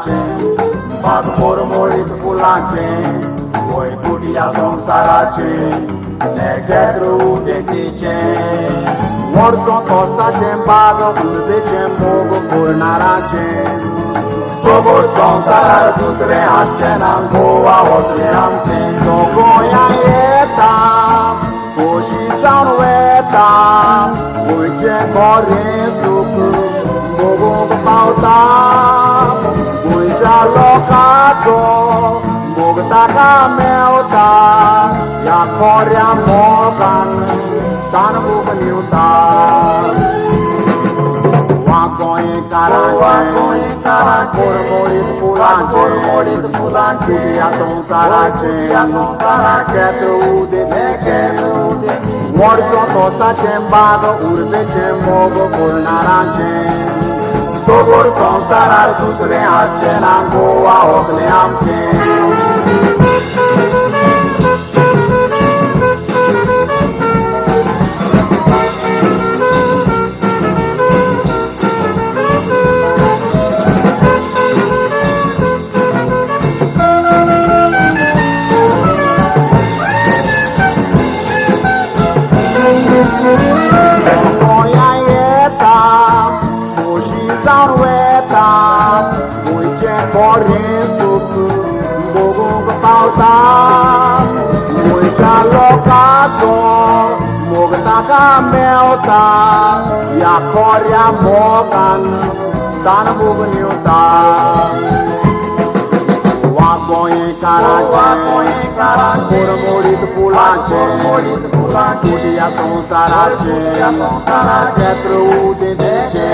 फुलांचे बाग मोरमोळीत फुलांचे वैकुटिया संसाराचे नेग्यात उदेतीचे मोडसो तोसाचे बाग उलबेचे मोग करणाराचे सोबोर संसारार दुसरे आसचे ना गोवा वचले आमचे तो गोंया येता खोशी जावन वेता गोंयचे खरें सूख भोगूंक पावता गोंयच्या लोकांचो मोग ताका मेवता ह्या खोऱ्या मोगान तान मोग निवता वा गोंयकारांचे मोरमोळीत फुलांचे ह्या संसाराचे केत्र उदेतीचे मोडसो तोसाचे बाग उर्बेचे मोग करणाराचे सोबोर संसारार दुसरे आसचे ना गोवा वचले आमचे मोग ताका मेवता ह्या खोऱ्या मोगान तान मोग निवता वा गोंयकारांचे मोरमोळीत फुलांचे ह्या संसाराचे केत्र उदेतीचे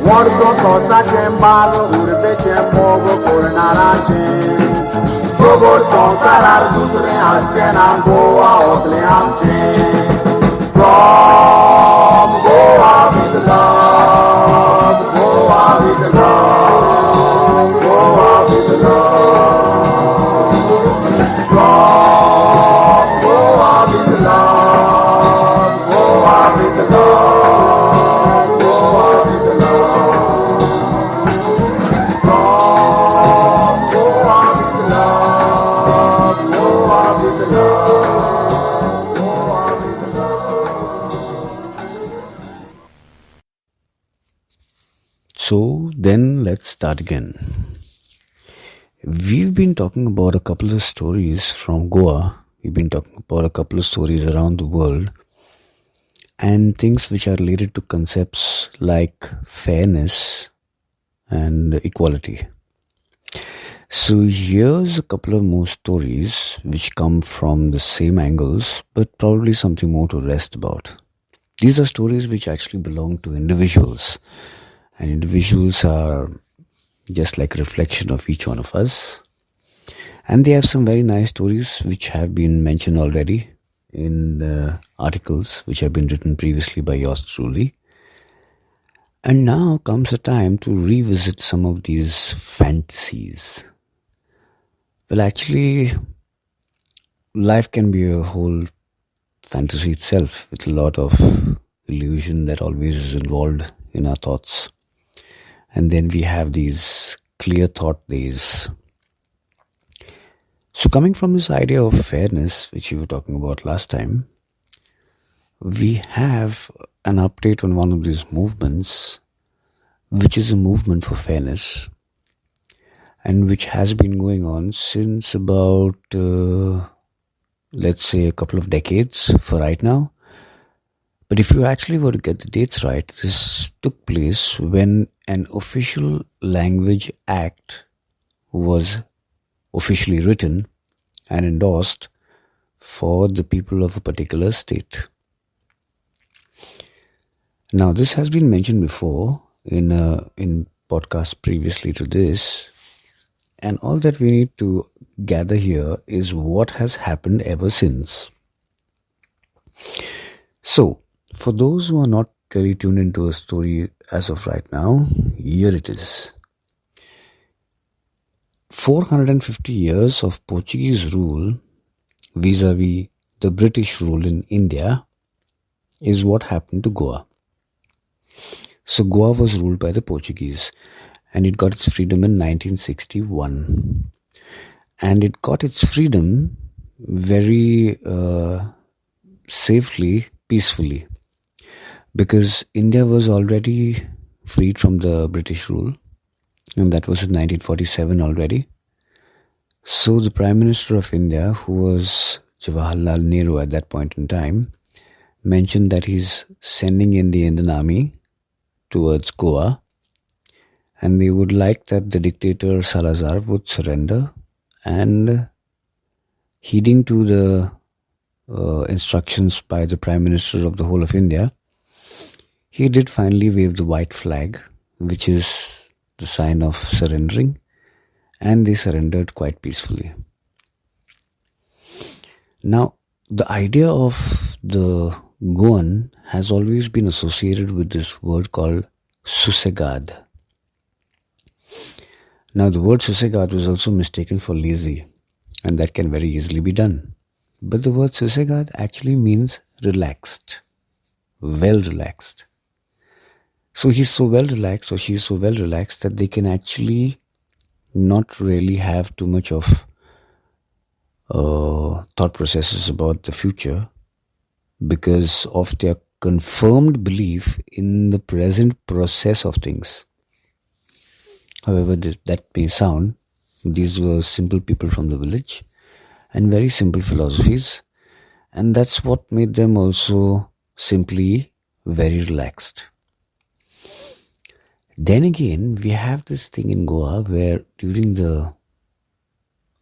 मोडसो तोसाचे बाग उर्बेचे मोग करणाराचे सोबोर संसारार दुसरे आसचे ना गोवा वचले आमचे From Goa with love, Goa with love, Goa with love. From Goa with love, Goa with love, Goa with love. From Goa with love, Goa with love. So then let's start again. We've been talking about a couple of stories from Goa. We've been talking about a couple of stories around the world and things which are related to concepts like fairness and equality. So here's a couple of more stories which come from the same angles but probably something more to rest about. These are stories which actually belong to individuals. And individuals are just like a reflection of each one of us. And they have some very nice stories which have been mentioned already in articles which have been written previously by yours truly. And now comes the time to revisit some of these fantasies. Well, actually, life can be a whole fantasy itself with a lot of illusion that always is involved in our thoughts. And then we have these clear thought days. So coming from this idea of fairness, which we were talking about last time, we have an update on one of these movements, which is a movement for fairness, and which has been going on since about, let's say, a couple of decades for right now. But if you actually were to get the dates right, this took place when an official language act was officially written and endorsed for the people of a particular state. Now, this has been mentioned before in podcasts previously to this, and all that we need to gather here is what has happened ever since. So, for those who are not really tuned into a story as of right now, here it is. 450 years of Portuguese rule vis-a-vis the British rule in India is what happened to Goa. So Goa was ruled by the Portuguese, and it got its freedom in 1961. And it got its freedom very safely, peacefully, because India was already freed from the British rule, and that was in 1947 already. So the Prime Minister of India, who was Jawaharlal Nehru at that point in time, mentioned that he's sending in the Indian Army towards Goa, and they would like that the dictator Salazar would surrender, and heeding to the instructions by the Prime Minister of the whole of India, he did finally wave the white flag, which is the sign of surrendering, and they surrendered quite peacefully. Now, the idea of the Goan has always been associated with this word called Susegaad. Now, the word Susegaad was also mistaken for lazy, and that can very easily be done. But the word Susegaad actually means relaxed, well relaxed. So he's so well relaxed, or she's so well relaxed, that they can actually not really have too much of thought processes about the future, because of their confirmed belief in the present process of things. However that may sound, these were simple people from the village and very simple philosophies, and that's what made them also simply very relaxed. Then again, we have this thing in Goa where during the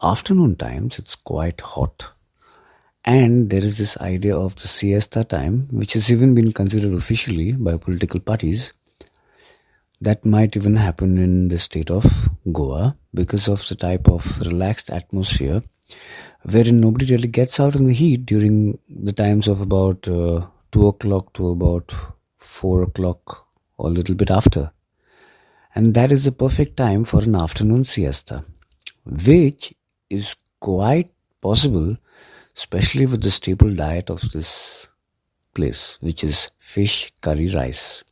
afternoon times it's quite hot, and there is this idea of the siesta time, which has even been considered officially by political parties that might even happen in the state of Goa, because of the type of relaxed atmosphere wherein nobody really gets out in the heat during the times of about 2 o'clock to about 4 o'clock or a little bit after. And that is the perfect time for an afternoon siesta, which is quite possible, especially with the staple diet of this place, which is fish curry rice.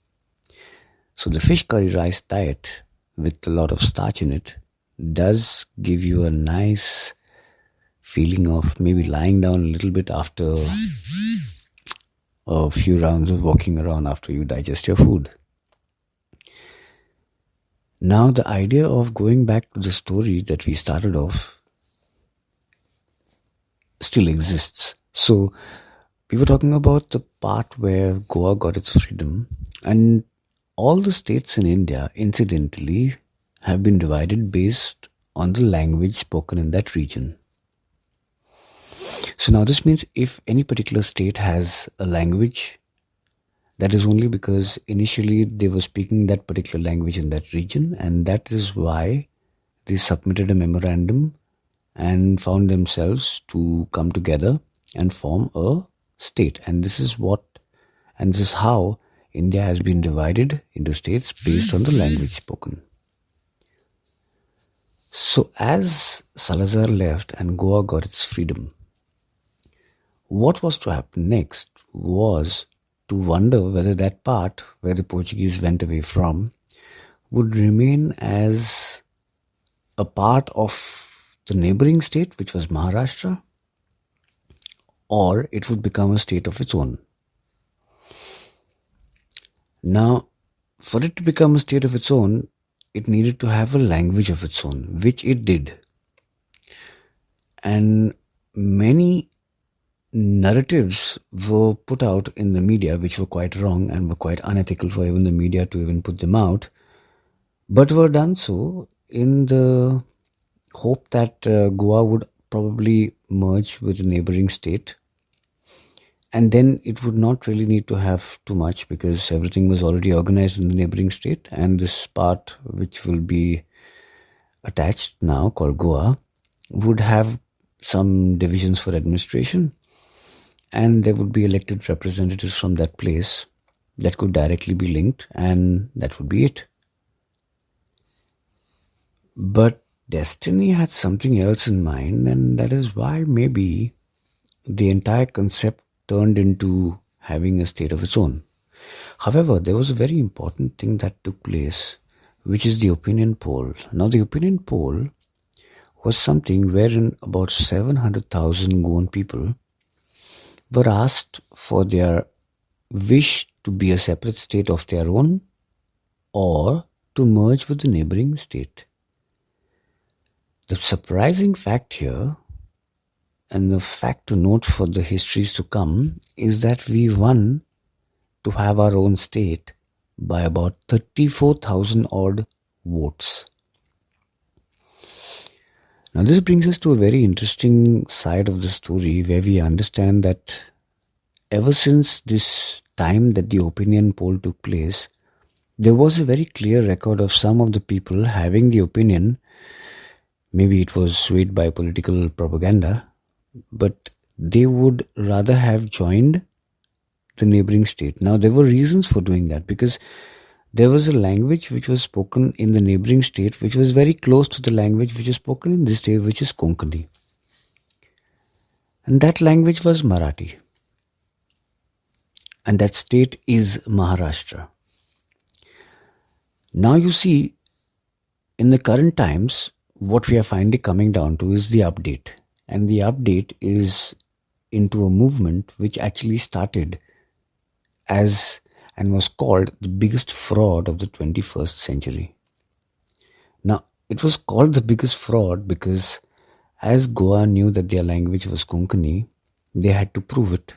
So the fish curry rice diet with a lot of starch in it does give you a nice feeling of maybe lying down a little bit after a few rounds of walking around after you digest your food. Now the idea of going back to the story that we started off still exists. So we were talking about the part where Goa got its freedom, and all the states in India, incidentally, have been divided based on the language spoken in that region. So now this means if any particular state has a language, that is only because initially they were speaking that particular language in that region, and that is why they submitted a memorandum and found themselves to come together and form a state. And this is how India has been divided into states based on the language spoken. So as Salazar left and Goa got its freedom, what was to happen next was to wonder whether that part where the Portuguese went away from would remain as a part of the neighbouring state, which was Maharashtra, or it would become a state of its own. Now, for it to become a state of its own, it needed to have a language of its own, which it did. And many narratives were put out in the media which were quite wrong and were quite unethical for even the media to even put them out, but were done so in the hope that Goa would probably merge with a neighbouring state, and then it would not really need to have too much because everything was already organized in the neighbouring state, and this part which will be attached now called Goa would have some divisions for administration, and there would be elected representatives from that place that could directly be linked, and that would be it. But destiny had something else in mind, and that is why maybe the entire concept turned into having a state of its own. However, there was a very important thing that took place, which is the opinion poll. Now, the opinion poll was something wherein about 700,000 Goan people were asked for their wish to be a separate state of their own or to merge with the neighbouring state. The surprising fact here, and the fact to note for the histories to come, is that we won to have our own state by about 34,000 odd votes. Now, this brings us to a very interesting side of the story where we understand that ever since this time that the opinion poll took place, there was a very clear record of some of the people having the opinion, maybe it was swayed by political propaganda, but they would rather have joined the neighboring state. Now, there were reasons for doing that because there was a language which was spoken in the neighboring state which was very close to the language which is spoken in this state, which is Konkani. And that language was Marathi. And that state is Maharashtra. Now you see, in the current times, what we are finally coming down to is the update. And the update is into a movement which actually started as and was called the biggest fraud of the 21st century. Now, it was called the biggest fraud because as Goa knew that their language was Konkani, they had to prove it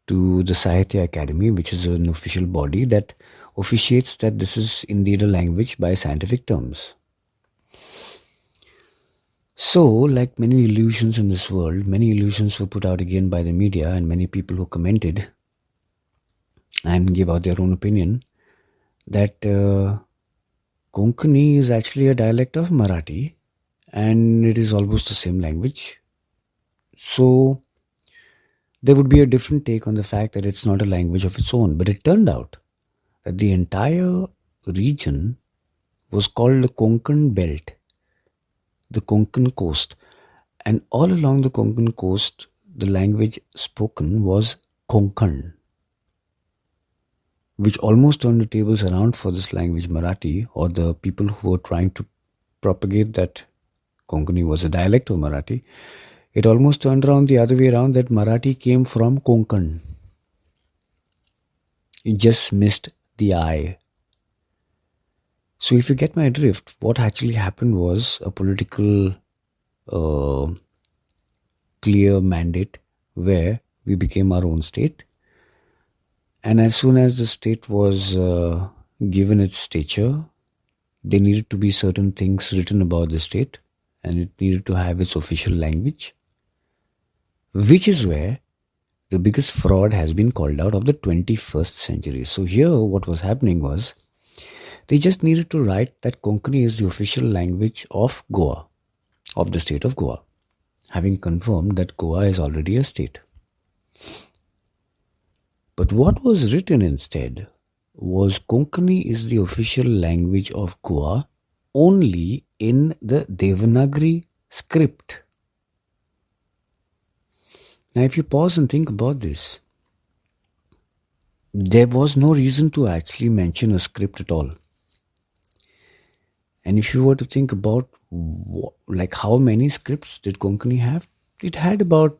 to the Sahitya Academy, which is an official body that officiates that this is indeed a language by scientific terms. So, like many illusions in this world, many illusions were put out again by the media and many people who commented and gave out their own opinion that Konkani is actually a dialect of Marathi and it is almost the same language. So, there would be a different take on the fact that it's not a language of its own. But it turned out that the entire region was called the Konkan Belt, the Konkan Coast. And all along the Konkan Coast, the language spoken was Konkan, which almost turned the tables around for this language Marathi, or the people who were trying to propagate that Konkani was a dialect of Marathi. It almost turned around the other way around, that Marathi came from Konkan. It just missed the eye. So if you get my drift, what actually happened was a political clear mandate where we became our own state. And as soon as the state was given its stature, there needed to be certain things written about the state, and it needed to have its official language, which is where the biggest fraud has been called out of the 21st century. So here what was happening was, they just needed to write that Konkani is the official language of Goa, of the state of Goa, having confirmed that Goa is already a state. But what was written instead was Konkani is the official language of Goa only in the Devanagari script. Now, if you pause and think about this, there was no reason to actually mention a script at all. And if you were to think about like how many scripts did Konkani have, it had about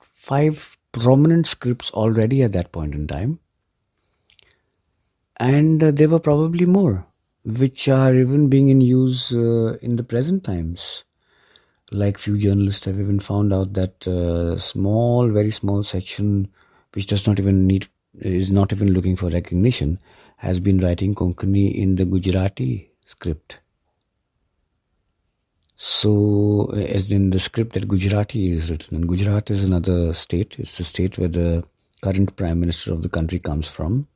5 prominent scripts already at that point in time. And there were probably more, which are even being in use in the present times. Like few journalists have even found out that very small section, which is not even looking for recognition, has been writing Konkani in the Gujarati script. So, as in the script that Gujarati is written, and Gujarat is another state. It's the state where the current Prime Minister of the country comes from.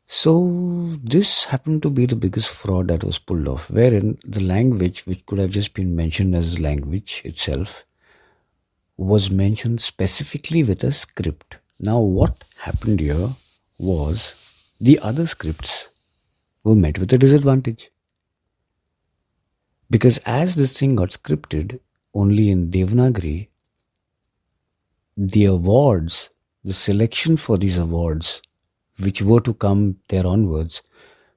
So, this happened to be the biggest fraud that was pulled off, wherein the language, which could have just been mentioned as language itself, was mentioned specifically with a script. Now, what happened here was the other scripts were met with a disadvantage. Because as this thing got scripted only in Devanagari, the selection for these awards, which were to come there onwards,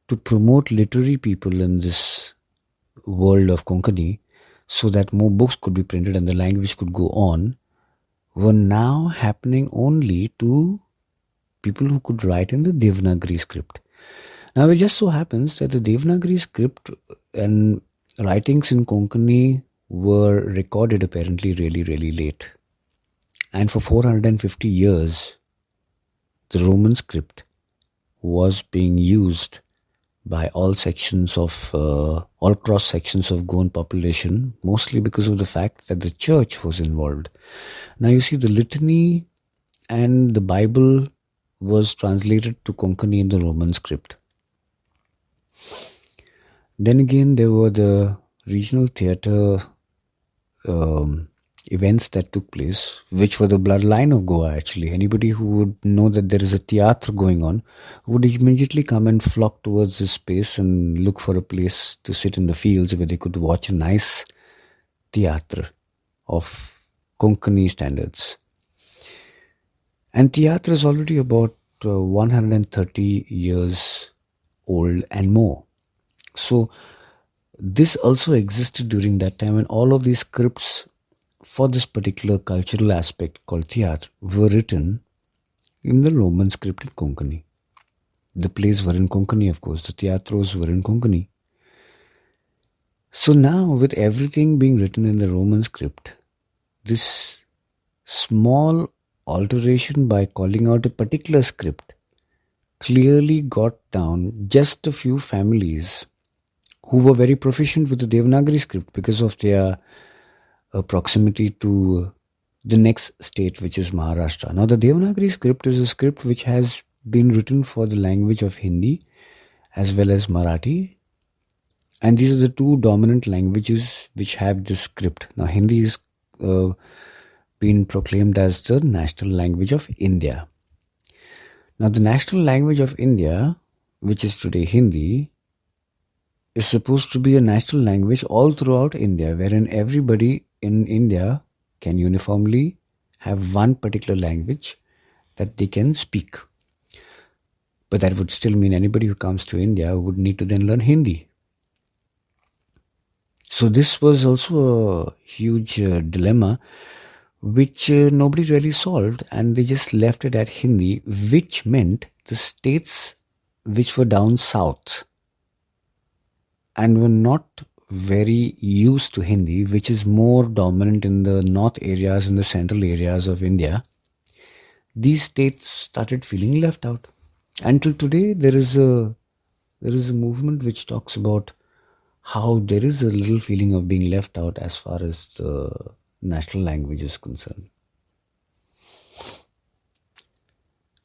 to promote literary people in this world of Konkani so that more books could be printed and the language could go on were now happening only to people who could write in the Devanagari script. Now it just so happens that the Devanagari script and writings in Konkani were recorded apparently really, really late. And for 450 years, the Roman script was being used by all sections of, all cross sections of Goan population, mostly because of the fact that the church was involved. Now you see, the litany and the Bible was translated to Konkani in the Roman script. Then again, there were the regional theatre events that took place, which were the bloodline of Goa actually. Anybody who would know that there is a theatre going on would immediately come and flock towards this space and look for a place to sit in the fields where they could watch a nice theatre of Konkani standards. And theatre is already about 130 years old and more. So this also existed during that time, and all of these scripts for this particular cultural aspect called theatre were written in the Roman script in Konkani. The plays were in Konkani, of course. The theatros were in Konkani. So now, with everything being written in the Roman script, this small alteration by calling out a particular script clearly got down just a few families who were very proficient with the Devanagari script because of their proximity to the next state, which is Maharashtra. Now, the Devanagari script is a script which has been written for the language of Hindi as well as Marathi. And these are the two dominant languages which have this script. Now, Hindi is been proclaimed as the national language of India. Now, the national language of India, which is today Hindi, is supposed to be a national language all throughout India, wherein everybody in India can uniformly have one particular language that they can speak. But that would still mean anybody who comes to India would need to then learn Hindi. So this was also a huge dilemma which nobody really solved, and they just left it at Hindi, which meant the states which were down south and were not very used to Hindi, which is more dominant in the north areas and the central areas of India, these states started feeling left out. Until today, there is a movement which talks about how there is a little feeling of being left out as far as the national language is concerned.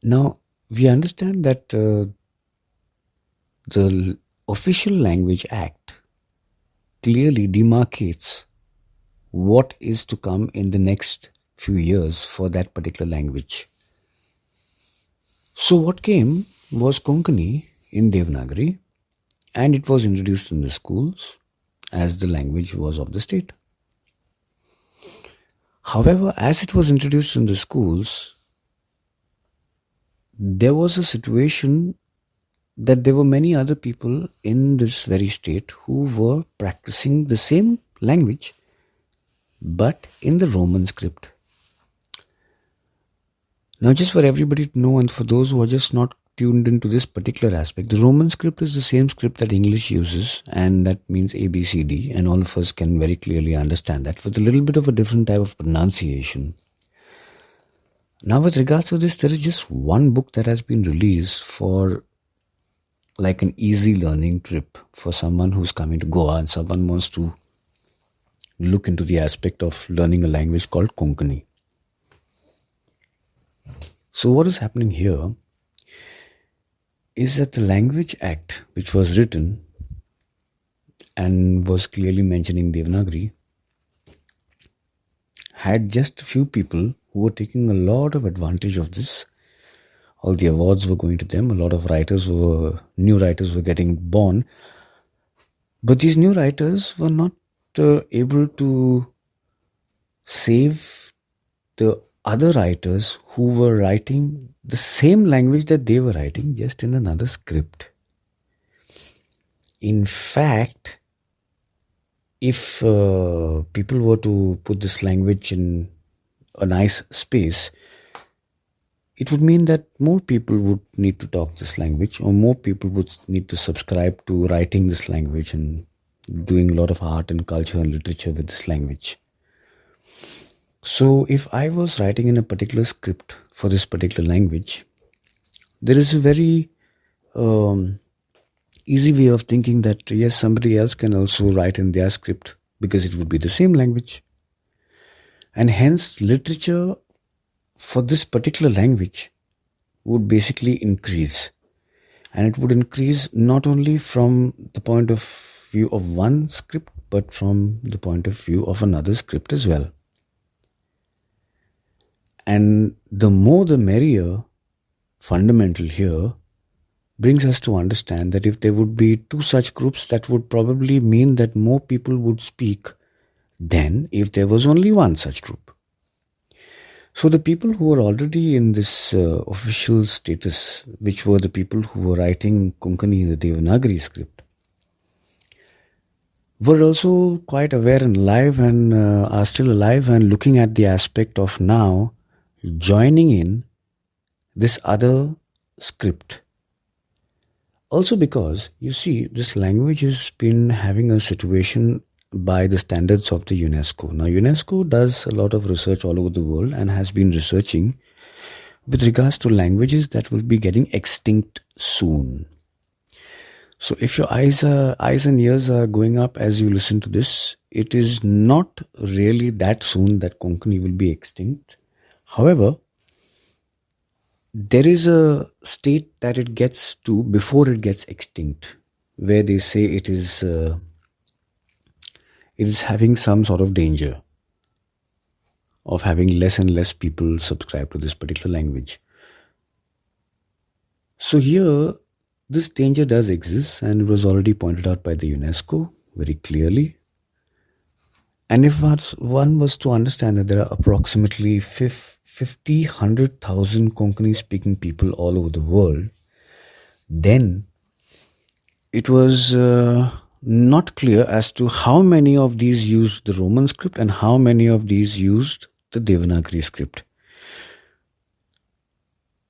Now, we understand that the Official Language Act clearly demarcates what is to come in the next few years for that particular language. So what came was Konkani in Devanagari, and it was introduced in the schools as the language was of the state. However, as it was introduced in the schools, there was a situation that there were many other people in this very state who were practicing the same language but in the Roman script. Now, just for everybody to know, and for those who are just not tuned into this particular aspect, the Roman script is the same script that English uses, and that means A, B, C, D, and all of us can very clearly understand that with a little bit of a different type of pronunciation. Now, with regards to this, there is just one book that has been released for like an easy learning trip for someone who's coming to Goa and someone wants to look into the aspect of learning a language called Konkani. So what is happening here is that the Language Act, which was written and was clearly mentioning Devanagari, had just a few people who were taking a lot of advantage of this. All the awards were going to them. A lot of new writers were getting born. But these new writers were not able to save the other writers who were writing the same language that they were writing, just in another script. In fact, if people were to put this language in a nice space, it would mean that more people would need to talk this language, or more people would need to subscribe to writing this language and doing a lot of art and culture and literature with this language. So if I was writing in a particular script for this particular language, there is a very easy way of thinking that yes, somebody else can also write in their script because it would be the same language. And hence literature for this particular language would basically increase. And it would increase not only from the point of view of one script, but from the point of view of another script as well. And the more the merrier, fundamental here, brings us to understand that if there would be two such groups, that would probably mean that more people would speak than if there was only one such group. So the people who were already in this official status, which were the people who were writing Konkani, the Devanagari script, were also quite aware and alive and are still alive and looking at the aspect of now joining in this other script. Also because, you see, this language has been having a situation by the standards of the UNESCO. Now, UNESCO does a lot of research all over the world and has been researching with regards to languages that will be getting extinct soon. So if your eyes and ears are going up as you listen to this, it is not really that soon that Konkani will be extinct. However, there is a state that it gets to before it gets extinct, where they say it is having some sort of danger of having less and less people subscribe to this particular language. So here, this danger does exist, and it was already pointed out by the UNESCO very clearly. And if one was to understand that there are approximately 100,000 Konkani speaking people all over the world, then it was not clear as to how many of these used the Roman script and how many of these used the Devanagari script.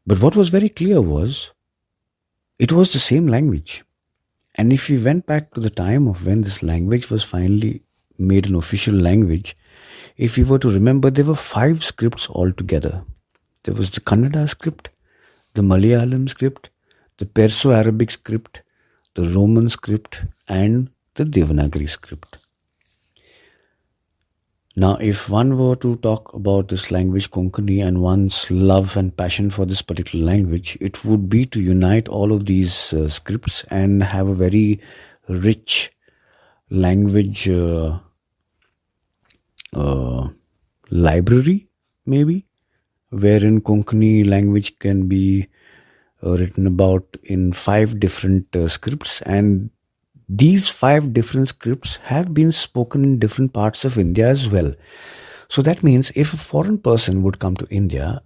But what was very clear was, it was the same language. And if we went back to the time of when this language was finally made an official language, if we were to remember, there were 5 scripts altogether. There was the Kannada script, the Malayalam script, the Perso-Arabic script, the Roman script, and the Devanagari script. Now, if one were to talk about this language Konkani and one's love and passion for this particular language, it would be to unite all of these scripts and have a very rich language library, maybe, wherein Konkani language can be written about in 5 different scripts, and these 5 different scripts have been spoken in different parts of India as well. So that means if a foreign person would come to India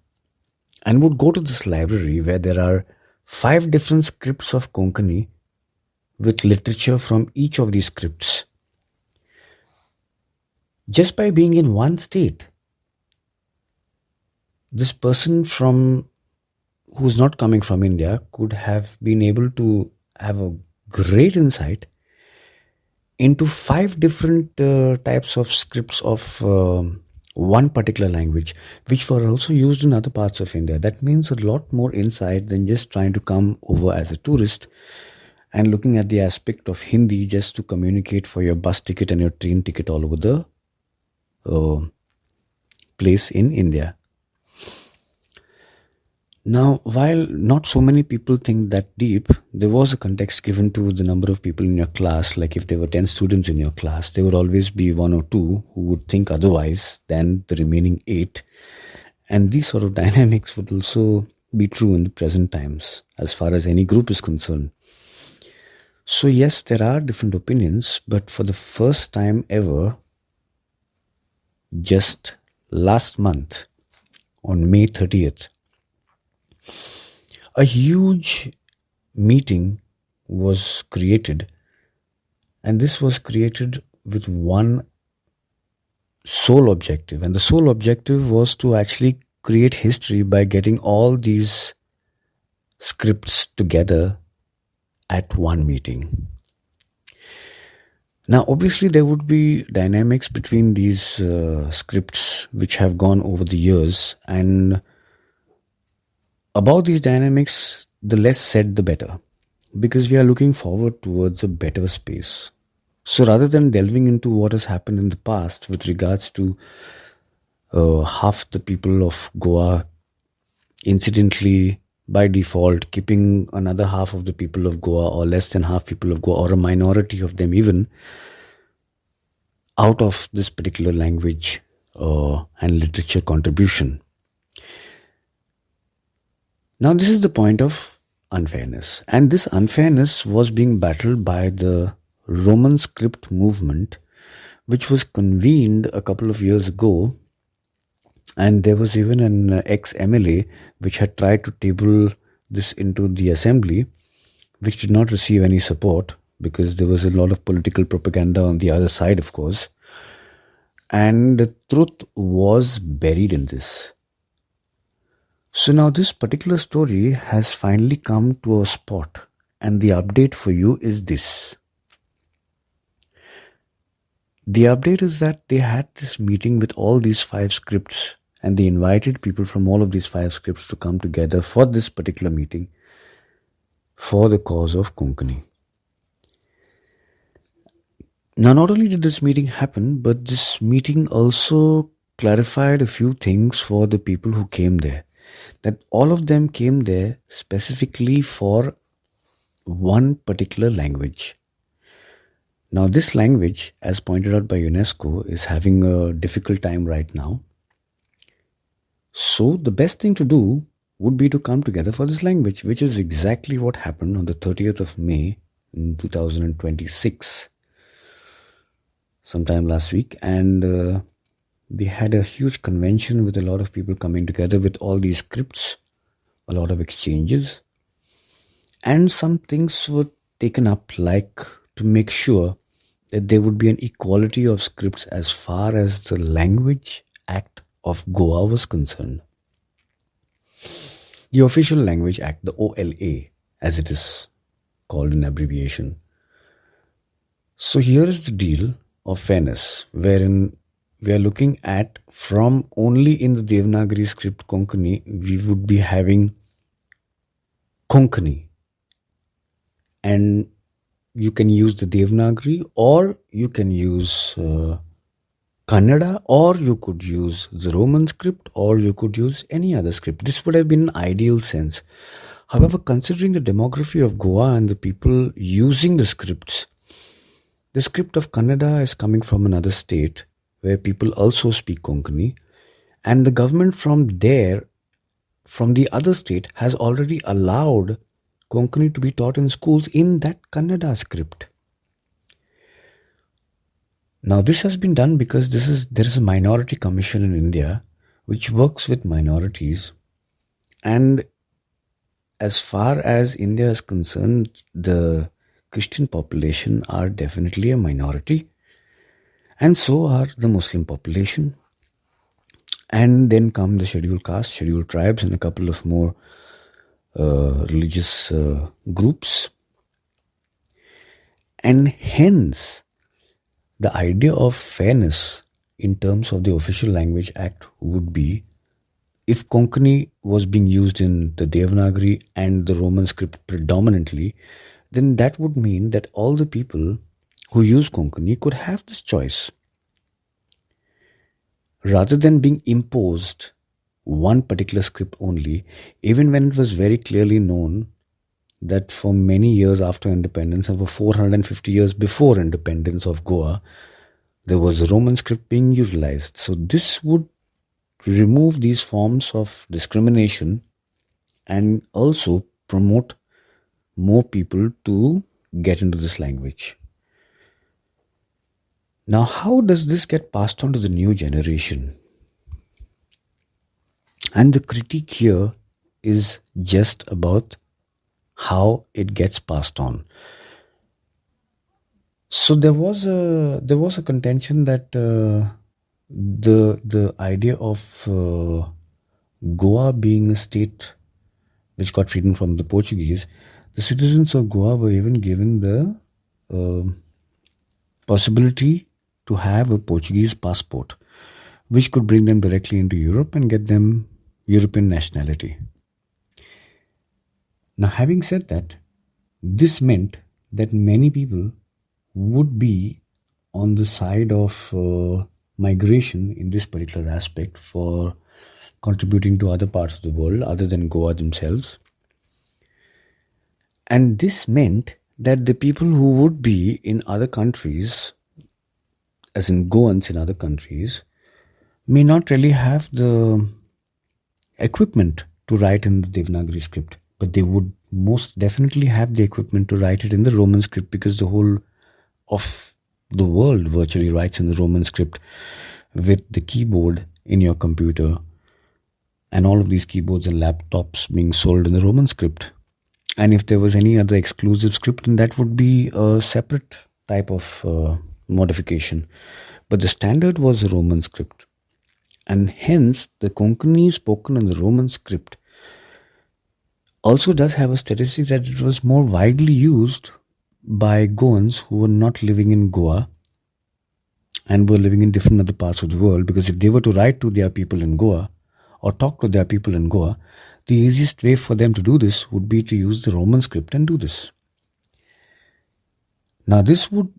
and would go to this library where there are 5 different scripts of Konkani with literature from each of these scripts, just by being in one state, this person who's not coming from India could have been able to have a great insight into 5 different types of scripts of one particular language, which were also used in other parts of India. That means a lot more insight than just trying to come over as a tourist and looking at the aspect of Hindi just to communicate for your bus ticket and your train ticket all over the place in India. Now, while not so many people think that deep, there was a context given to the number of people in your class. Like if there were 10 students in your class, there would always be 1 or 2 who would think otherwise than the remaining 8. And these sort of dynamics would also be true in the present times as far as any group is concerned. So yes, there are different opinions, but for the first time ever, just last month on May 30th, a huge meeting was created And this was created with one sole objective. And the sole objective was to actually create history by getting all these scripts together at one meeting. Now, obviously, there would be dynamics between these scripts which have gone over the years, and about these dynamics, the less said, the better, because we are looking forward towards a better space. So rather than delving into what has happened in the past with regards to half the people of Goa incidentally, by default, keeping another half of the people of Goa, or less than half people of Goa, or a minority of them even, out of this particular language and literature contribution. Now, this is the point of unfairness. And this unfairness was being battled by the Roman script movement, which was convened a couple of years ago. And there was even an ex-MLA which had tried to table this into the assembly, which did not receive any support because there was a lot of political propaganda on the other side, of course. And the truth was buried in this. So now this particular story has finally come to a spot, and the update for you is this. The update is that they had this meeting with all these 5 scripts, and they invited people from all of these 5 scripts to come together for this particular meeting for the cause of Konkani. Now, not only did this meeting happen, but this meeting also clarified a few things for the people who came there. That all of them came there specifically for one particular language. Now, this language, as pointed out by UNESCO, is having a difficult time right now. So, the best thing to do would be to come together for this language, which is exactly what happened on the 30th of May in 2026, sometime last week. And we had a huge convention with a lot of people coming together with all these scripts, a lot of exchanges, and some things were taken up, like to make sure that there would be an equality of scripts as far as the Language Act of Goa was concerned. The Official Language Act, the OLA, as it is called in abbreviation. So here is the deal of fairness, wherein we are looking at, from only in the Devanagari script Konkani, we would be having Konkani. And you can use the Devanagari, or you can use Kannada, or you could use the Roman script, or you could use any other script. This would have been an ideal sense. However, considering the demography of Goa and the people using the scripts, the script of Kannada is coming from another state where people also speak Konkani, and the government from there, from the other state, has already allowed Konkani to be taught in schools in that Kannada script. Now, this has been done because there is a minority commission in India which works with minorities, and as far as India is concerned, the Christian population are definitely a minority, and so are the Muslim population. And then come the scheduled castes, scheduled tribes, and a couple of more religious groups. And hence, the idea of fairness in terms of the Official Language Act would be, if Konkani was being used in the Devanagari and the Roman script predominantly, then that would mean that all the people who use Konkani could have this choice. Rather than being imposed one particular script only, even when it was very clearly known that for many years after independence, and for 450 years before independence of Goa, there was the Roman script being utilized. So this would remove these forms of discrimination and also promote more people to get into this language. Now, how does this get passed on to the new generation? And the critique here is just about how it gets passed on. So there was a contention that the idea of Goa being a state which got freedom from the Portuguese, the citizens of Goa were even given the uh, possibility to have a Portuguese passport, which could bring them directly into Europe and get them European nationality. Now, having said that, this meant that many people would be on the side of migration in this particular aspect for contributing to other parts of the world other than Goa themselves. And this meant that the people who would be in other countries, as in Goans in other countries, may not really have the equipment to write in the Devanagari script, but they would most definitely have the equipment to write it in the Roman script, because the whole of the world virtually writes in the Roman script with the keyboard in your computer, and all of these keyboards and laptops being sold in the Roman script. And if there was any other exclusive script, then that would be a separate type of modification. But the standard was the Roman script. And hence, the Konkani spoken in the Roman script also does have a statistic that it was more widely used by Goans who were not living in Goa and were living in different other parts of the world. Because if they were to write to their people in Goa or talk to their people in Goa, the easiest way for them to do this would be to use the Roman script and do this. Now, this would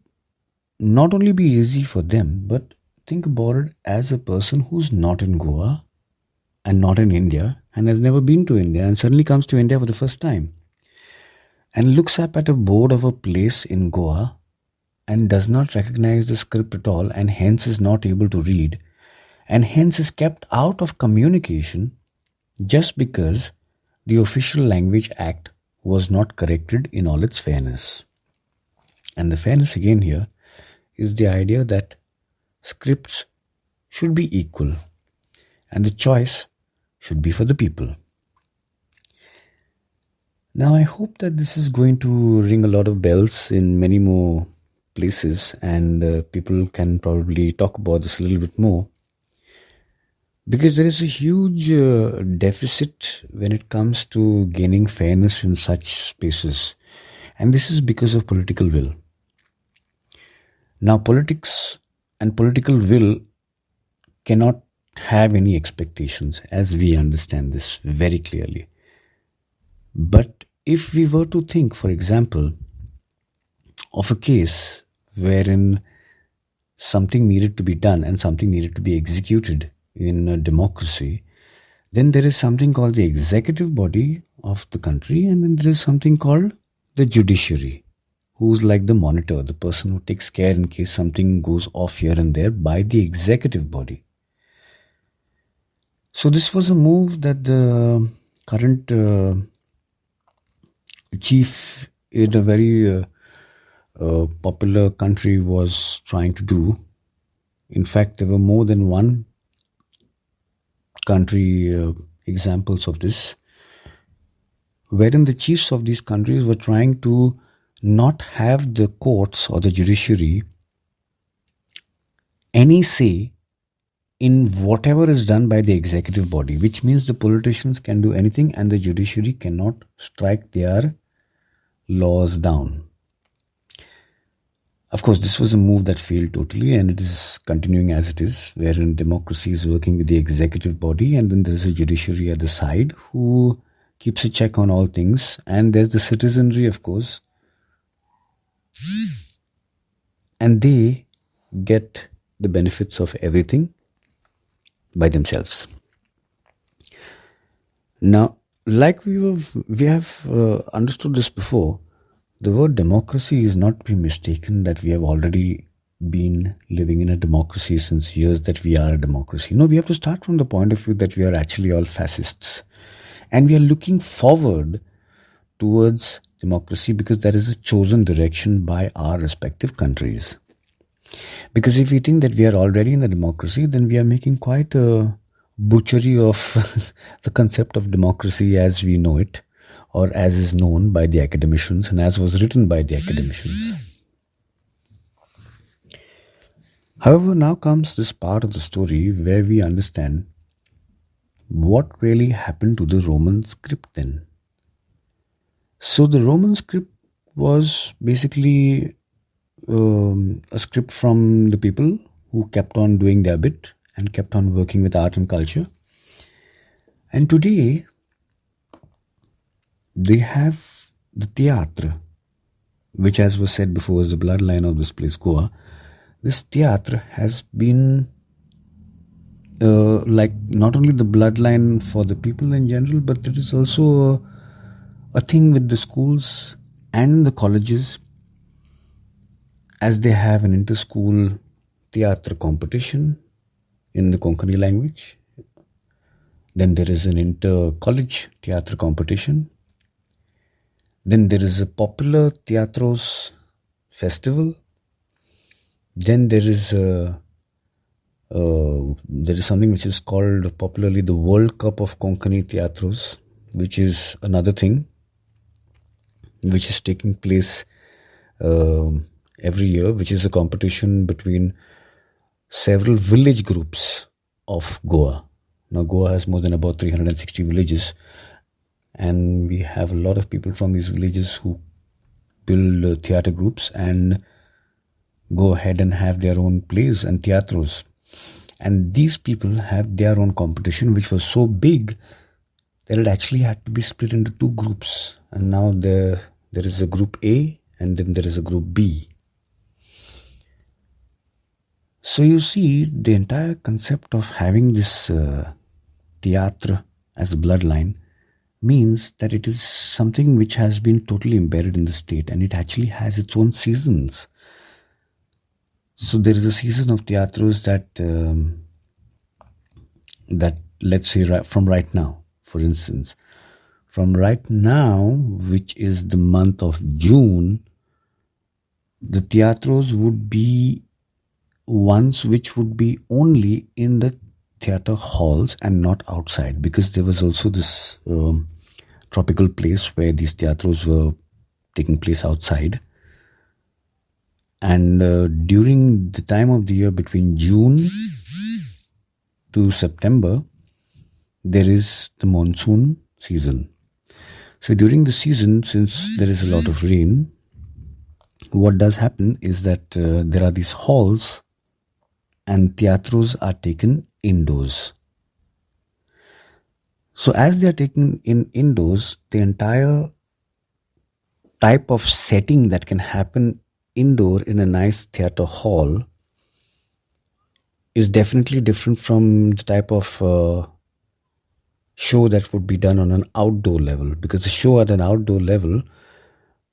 not only be easy for them, but think about it as a person who's not in Goa and not in India and has never been to India and suddenly comes to India for the first time and looks up at a board of a place in Goa and does not recognize the script at all, and hence is not able to read, and hence is kept out of communication just because the Official Language Act was not corrected in all its fairness. And the fairness again here is the idea that scripts should be equal and the choice should be for the people. Now, I hope that this is going to ring a lot of bells in many more places, and people can probably talk about this a little bit more, because there is a huge deficit when it comes to gaining fairness in such spaces. And this is because of political will. Now, politics and political will cannot have any expectations, as we understand this very clearly. But if we were to think, for example, of a case wherein something needed to be done and something needed to be executed in a democracy, then there is something called the executive body of the country, and then there is something called the judiciary, who's like the monitor, the person who takes care in case something goes off here and there by the executive body. So this was a move that the current chief in a very popular country was trying to do. In fact, there were more than one country examples of this, wherein the chiefs of these countries were trying to not have the courts or the judiciary any say in whatever is done by the executive body, which means the politicians can do anything and the judiciary cannot strike their laws down. Of course, this was a move that failed totally, and it is continuing as it is, wherein democracy is working with the executive body, and then there is a judiciary at the side who keeps a check on all things, and there's the citizenry, of course, and they get the benefits of everything by themselves. Now, like we have understood this before, the word democracy is not to be mistaken that we have already been living in a democracy since years, that we are a democracy. No, we have to start from the point of view that we are actually all fascists. And we are looking forward towards democracy because that is a chosen direction by our respective countries. Because if we think that we are already in the democracy, then we are making quite a butchery of the concept of democracy as we know it, or as is known by the academicians and as was written by the academicians. However, now comes this part of the story where we understand what really happened to the Roman script then. So, the Roman script was basically a script from the people who kept on doing their bit and kept on working with art and culture. And today, they have the theatre, which, as was said before, is the bloodline of this place, Goa. This theatre has been like not only the bloodline for the people in general, but it is also a thing with the schools and the colleges, as they have an inter-school theatre competition in the Konkani language. Then there is an inter-college theatre competition. Then there is a popular theatros festival. Then there is something which is called popularly the World Cup of Konkani Theatros, which is another thing which is taking place every year, which is a competition between several village groups of Goa. Now, Goa has more than about 360 villages, and we have a lot of people from these villages who build theatre groups and go ahead and have their own plays and theatros. And these people have their own competition, which was so big that it actually had to be split into two groups. And now there is a group A and then there is a group B. So you see, the entire concept of having this theatre as a bloodline means that it is something which has been totally embedded in the state, and it actually has its own seasons. So there is a season of theatros that let's say from right now, for instance, from right now, which is the month of June, the theatros would be ones which would be only in the theatre halls and not outside, because there was also this tropical place where these theatros were taking place outside. And during the time of the year between June to September, there is the monsoon season. So during the season, since there is a lot of rain, what does happen is that there are these halls and theatros are taken indoors. So as they are taken indoors, the entire type of setting that can happen indoor in a nice theatre hall is definitely different from the type of show that would be done on an outdoor level, because the show at an outdoor level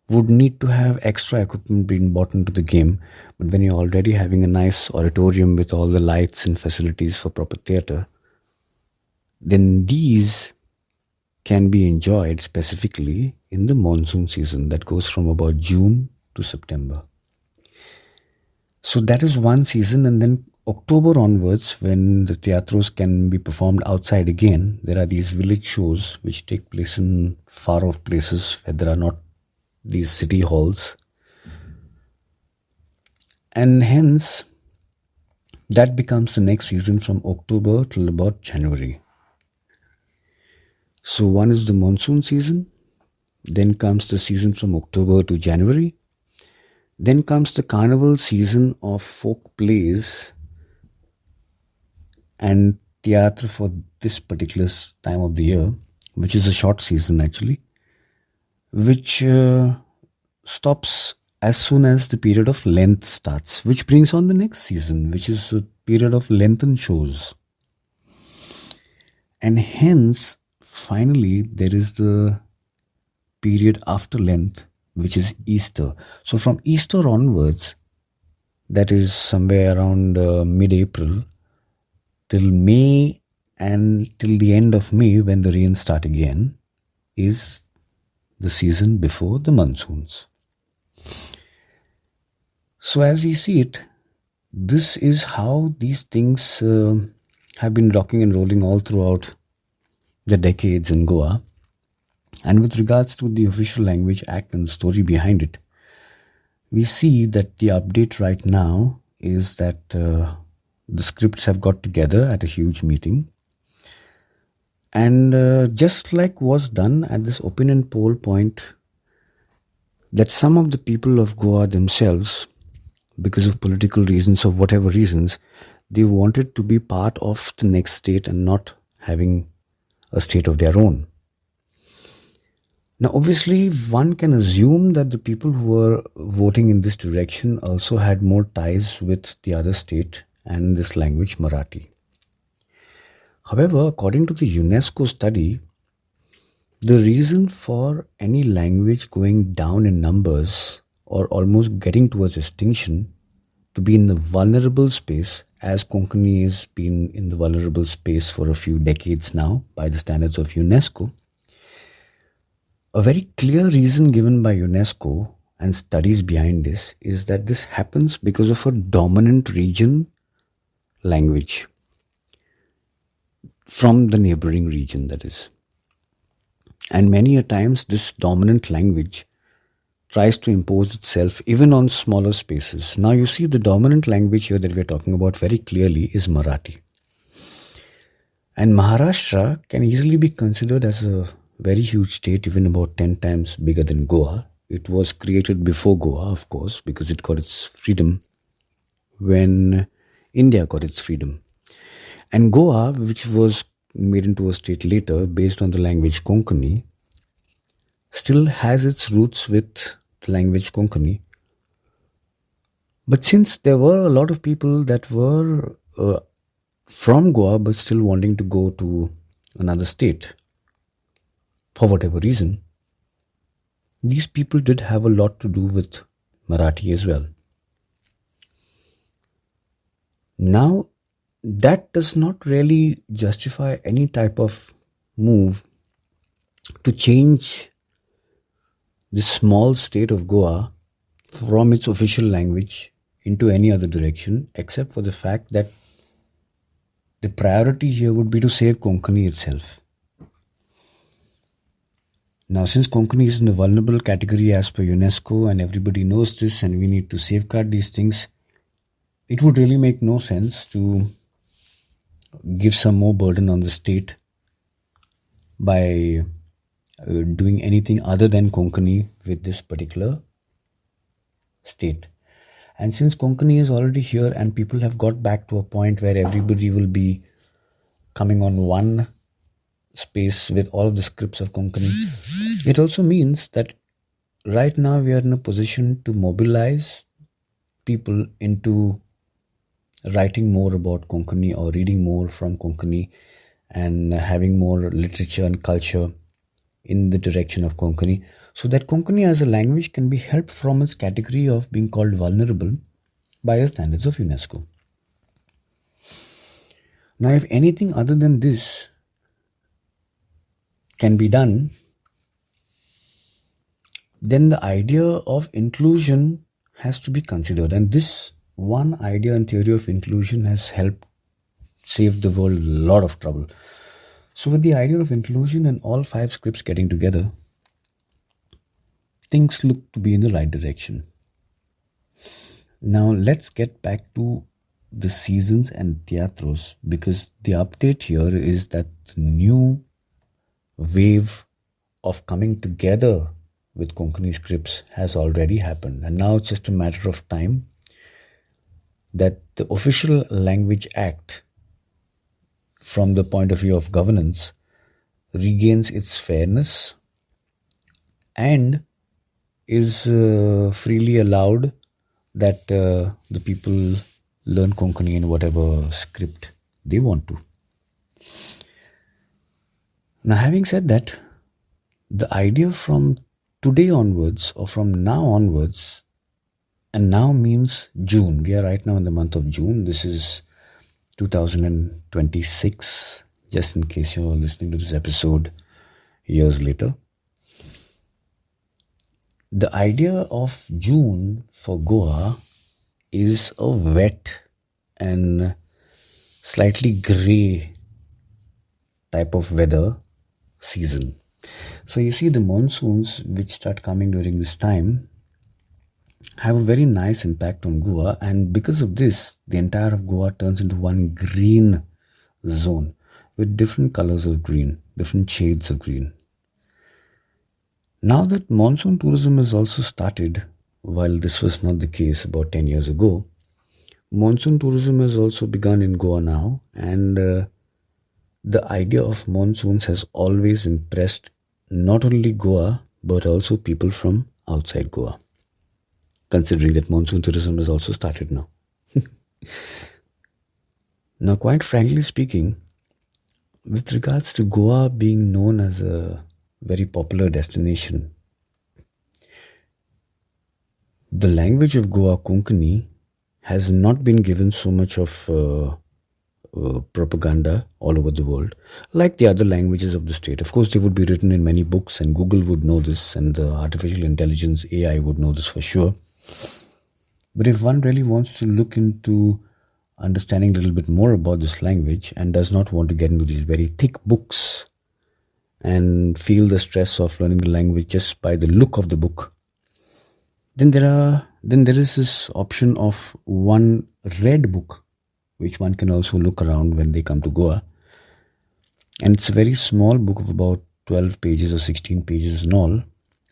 would need to have extra equipment being brought into the game. But when you're already having a nice auditorium with all the lights and facilities for proper theatre, then these can be enjoyed specifically in the monsoon season that goes from about June to September. So that is one season, and then October onwards, when the theatros can be performed outside again, there are these village shows which take place in far off places where there are not these city halls. And hence, that becomes the next season from October till about January. So one is the monsoon season, then comes the season from October to January, then comes the carnival season of folk plays and theatre for this particular time of the year, which is a short season actually, which stops as soon as the period of Lent starts, which brings on the next season, which is a period of Lenten shows. And hence, finally, there is the period after Lent, which is Easter. So from Easter onwards, that is somewhere around mid-April, till May and till the end of May, when the rains start again, is the season before the monsoons. So as we see it, this is how these things have been rocking and rolling all throughout the decades in Goa. And with regards to the Official Language Act and the story behind it, we see that the update right now is that the scripts have got together at a huge meeting, and just like was done at this opinion poll point, that some of the people of Goa themselves, because of political reasons or whatever reasons, they wanted to be part of the next state and not having a state of their own. Now, obviously, one can assume that the people who were voting in this direction also had more ties with the other state and this language, Marathi. However, according to the UNESCO study, the reason for any language going down in numbers or almost getting towards extinction to be in the vulnerable space, as Konkani has been in the vulnerable space for a few decades now by the standards of UNESCO, a very clear reason given by UNESCO and studies behind this is that this happens because of a dominant region language from the neighbouring region, that is. And many a times this dominant language tries to impose itself even on smaller spaces. Now you see the dominant language here that we are talking about very clearly is Marathi. And Maharashtra can easily be considered as a very huge state, even about 10 times bigger than Goa. It was created before Goa, of course, because it got its freedom when India got its freedom. And Goa, which was made into a state later based on the language Konkani, still has its roots with the language Konkani. But since there were a lot of people that were from Goa but still wanting to go to another state, for whatever reason, these people did have a lot to do with Marathi as well. Now, that does not really justify any type of move to change the small state of Goa from its official language into any other direction, except for the fact that the priority here would be to save Konkani itself. Now, since Konkani is in the vulnerable category as per UNESCO and everybody knows this and we need to safeguard these things, it would really make no sense to give some more burden on the state by doing anything other than Konkani with this particular state. And since Konkani is already here and people have got back to a point where everybody will be coming on one space with all of the scripts of Konkani, it also means that right now we are in a position to mobilize people into writing more about Konkani or reading more from Konkani and having more literature and culture in the direction of Konkani, so that Konkani as a language can be helped from its category of being called vulnerable by the standards of UNESCO. Now, if anything other than this can be done, then the idea of inclusion has to be considered. And this one idea and theory of inclusion has helped save the world a lot of trouble. So with the idea of inclusion and all 5 scripts getting together, things look to be in the right direction. Now let's get back to the seasons and teatros, because the update here is that the new wave of coming together with Konkani scripts has already happened, and now it's just a matter of time that the Official Language Act, from the point of view of governance, regains its fairness and is freely allowed that the people learn Konkani in whatever script they want to. Now, having said that, the idea from today onwards or from now onwards, and now means June. We are right now in the month of June. This is 2026, just in case you're listening to this episode years later. The idea of June for Goa is a wet and slightly grey type of weather season. So you see the monsoons which start coming during this time have a very nice impact on Goa, and because of this, the entire of Goa turns into one green zone with different colors of green, different shades of green. Now that monsoon tourism has also started, while this was not the case about 10 years ago, monsoon tourism has also begun in Goa now, and the idea of monsoons has always impressed not only Goa but also people from outside Goa, considering that monsoon tourism has also started now. Now, quite frankly speaking, with regards to Goa being known as a very popular destination, the language of Goa, Konkani, has not been given so much of propaganda all over the world like the other languages of the state. Of course, they would be written in many books, and Google would know this, and the artificial intelligence AI would know this for sure. But if one really wants to look into understanding a little bit more about this language and does not want to get into these very thick books and feel the stress of learning the language just by the look of the book, then there is this option of one red book which one can also look around when they come to Goa. And it's a very small book of about 12 pages or 16 pages in all,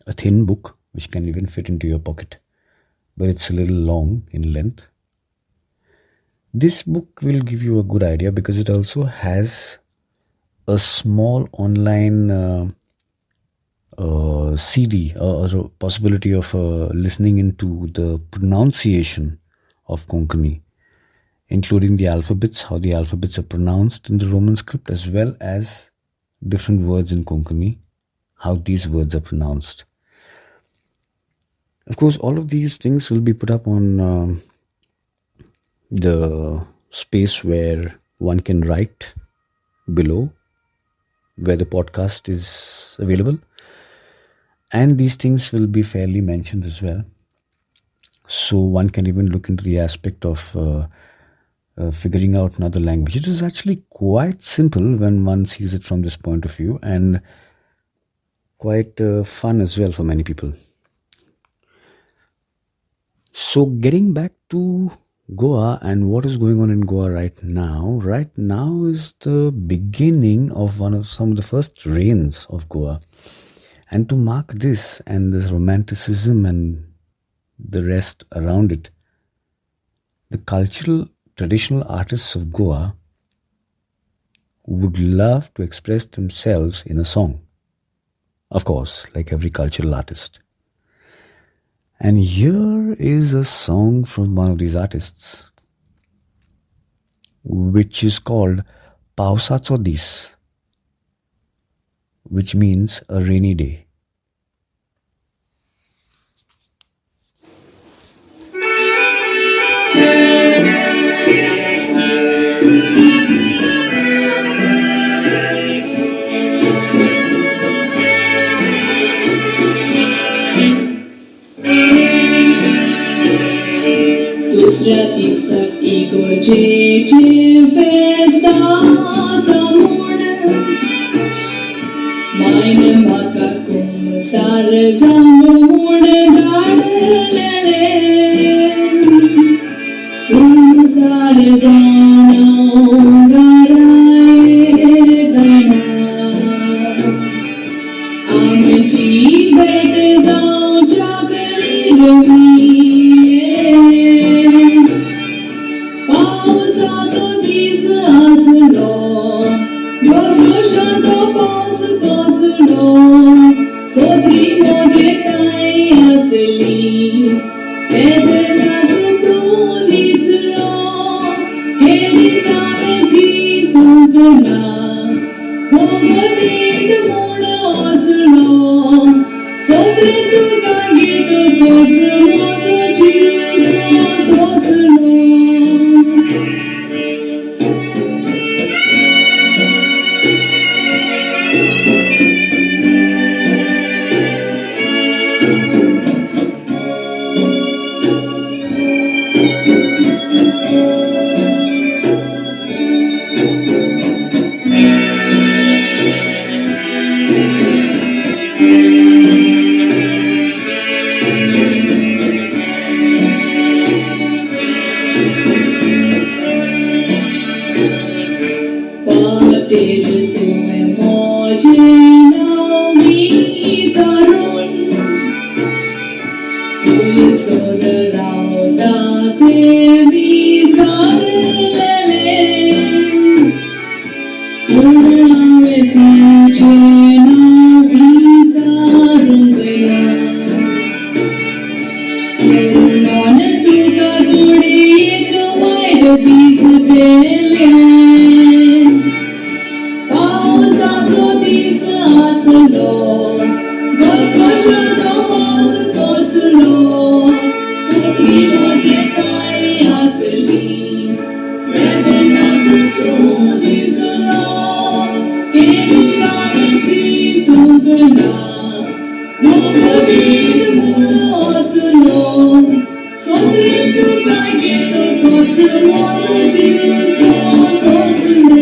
a thin book which can even fit into your pocket, but it's a little long in length. This book will give you a good idea because it also has a small online CD or a possibility of listening into the pronunciation of Konkani, including the alphabets, how the alphabets are pronounced in the Roman script, as well as different words in Konkani, how these words are pronounced. Of course, all of these things will be put up on the space where one can write below, where the podcast is available. And these things will be fairly mentioned as well. So one can even look into the aspect of figuring out another language. It is actually quite simple when one sees it from this point of view, and quite fun as well for many people. So getting back to Goa and what is going on in Goa right now. Right now is the beginning of some of the first rains of Goa. And to mark this and the romanticism and the rest around it, the cultural traditional artists of Goa would love to express themselves in a song. Of course, like every cultural artist. And here is a song from one of these artists, which is called Pausacho Dis, which means a rainy day. दुसऱ्या दिसाक इगोर्जेचे फेस्ता समोर मायन म्हाका कुमसार जांभूळ धाडलेले कुमसार जावन गारायतना आमची भेट जावच्या घरी रवी पावसाचो दीस आसलो घसघशाचो पावस कोसलो सगळी मोजेताय आसली केन्नाच तूं दिसलो केन्नाच हांवें चिंतूंक ना भोवतीक म्हूण आसलो सगळें तुका घेतकच म्हजो जीव सोंत वसलो. नाव विचारून सोदरावता ते विचारलेले उरलावे तुझे नाव विचारून गया मन तुका थोडी एक वाईट बीज देले पावसाचो दीस आसलो घसघशाचो पावस कोसलो सगळी म्हजे ताई आसली वेदनाच तूं दिसलो केली जावे चिंतूंक ना मोगलीन म्हूण असलो सगळी तुका घेतो तोच मोज जीव सोदसलो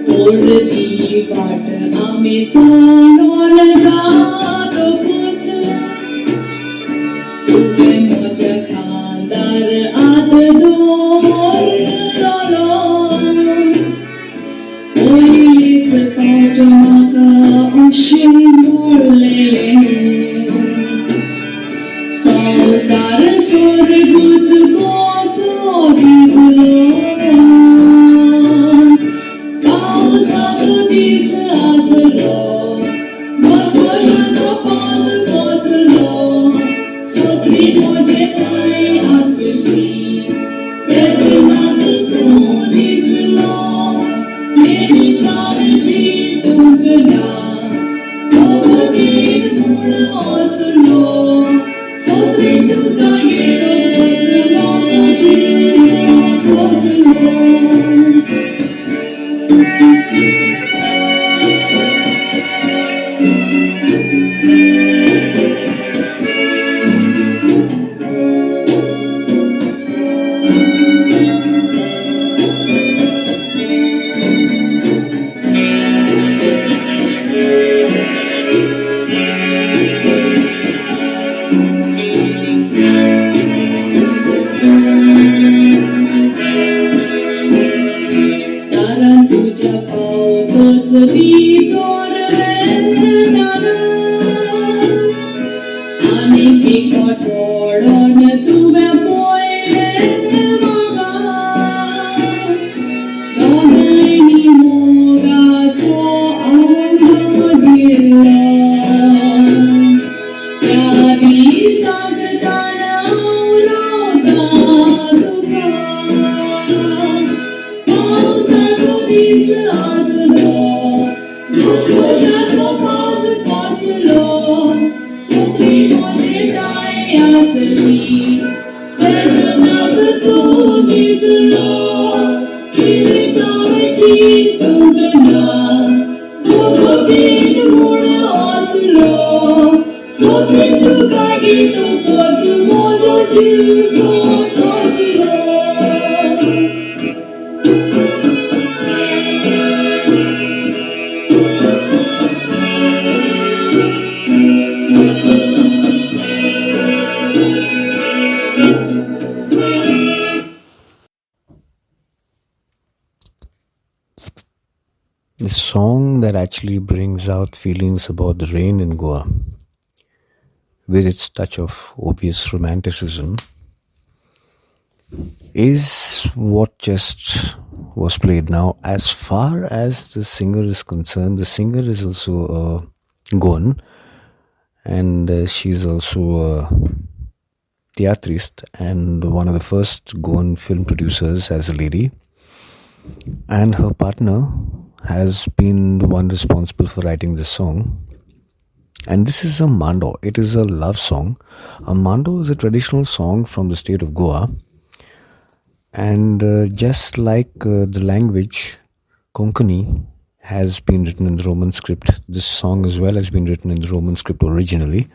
ओढली वाट आम्ही चालून जातोच तुवे म्हज्या खांदार आत दवरलो पयलींच पावट म्हाका अशें मोडलेले संवसार सोरगूच कसो दिसलो पावसाचो दीस आसलो घसघशाचो पावस कोसलो सगळी म्हजे ताई आसली वेदनाच तूं दिसलो मेली जावे चिंतूंक ना मोगलीन म्हूण असलो सगळी तुका घेतो तोच मोजो जीव सोदसलो दारान तुझ्या पावतोच भितर वेदना आनी पिकट पडोन तुवें पळयलें म्हाका दोगांयनी मोगाचो आंगो गिळ्ळो त्या दिसाक ताण हांव रावता तुका पावसाचो दीस आसलो घसघशाचो पावस कोसलो सगळी म्हजी ताई आसली वेदनाच तूं दिसलो केली जावे चिंतूंक ना मोगलीन म्हूण असलो सगळी तुका घेतो तोच मोजो जीव सोदसलो The song that actually brings out feelings about the rain in Goa, with its touch of obvious romanticism, is what just was played. Now, as far as the singer is concerned, the singer is also a Goan, and she's also a theatrist and one of the first Goan film producers as a lady. And her partner has been the one responsible for writing this song. And this is a mando. It is a love song. A mando is a traditional song from the state of Goa. And just like the language Konkani has been written in the Roman script. This song as well has been written in the Roman script originally.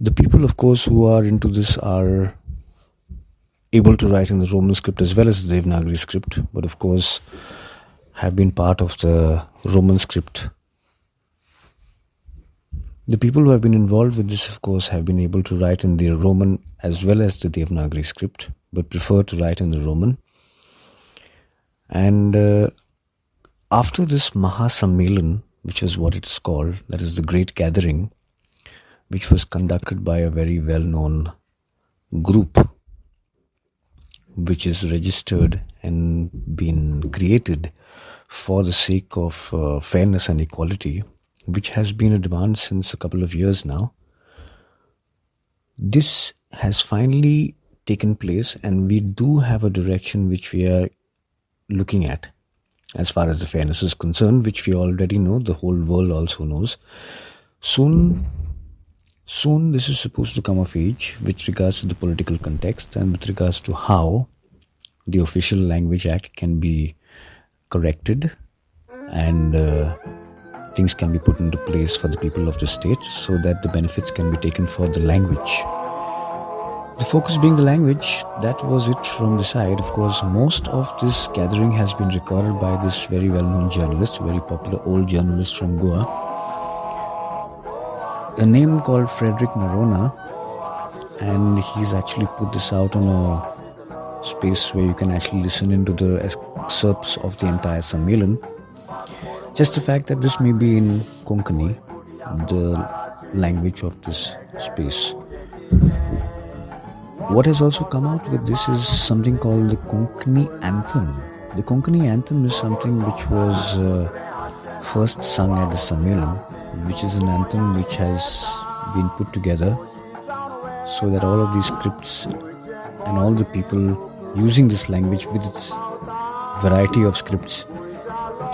The people, of course, who are into this are able to write in the Roman script as well as the Devanagari script, but of course have been part of the Roman script. The people who have been involved with this, of course, have been able to write in the Roman as well as the Devanagari script, but prefer to write in the Roman. And after this Mahasammelan, which is what it is called, that is the great gathering, which was conducted by a very well-known group, which is registered and been created for the sake of fairness and equality, which has been a demand since a couple of years now. This has finally taken place, and we do have a direction which we are looking at as far as the fairness is concerned, which we already know, the whole world also knows. Soon this is supposed to come of age with regards to the political context and with regards to how the Official Language Act can be corrected and things can be put into place for the people of the state so that the benefits can be taken for the language. The focus being the language, that was it from the side. Of course, most of this gathering has been recorded by this very well-known journalist, very popular old journalist from Goa, a name called Frederick Narona, and he's actually put this out on a space where you can actually listen into the excerpts of the entire Sammelan. Just the fact that this may be in Konkani, the language of this space. What has also come out with this is something called the Konkani anthem. The Konkani anthem is something which was first sung at the Sammelan, which is an anthem which has been put together so that all of these scripts and all the people using this language with its variety of scripts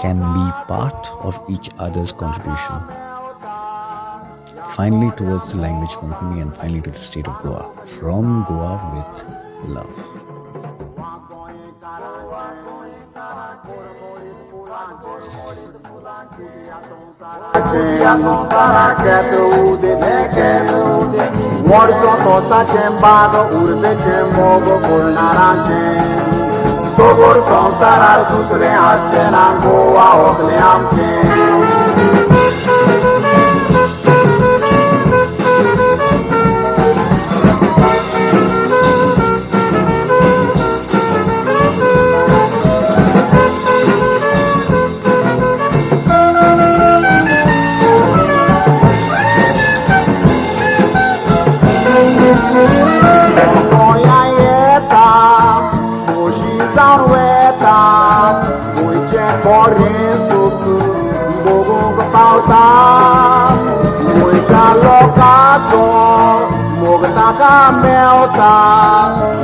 can be part of each other's contribution. Finally towards the language Konkani and finally to the state of Goa. From Goa with love. Sogor संसारार दुसरे आसचे ना गोवा ओसले आमचे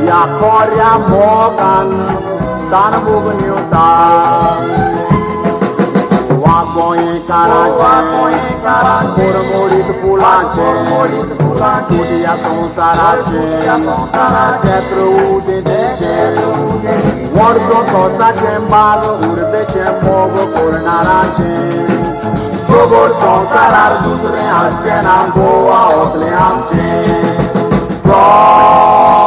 ya korea mogan dan bugniuta wa koi karache morit pulache kudia sonsarache ketru de warzo to sachembago urbe chemogo kornarache sogor sonsarar dusre asche na goa otle amche from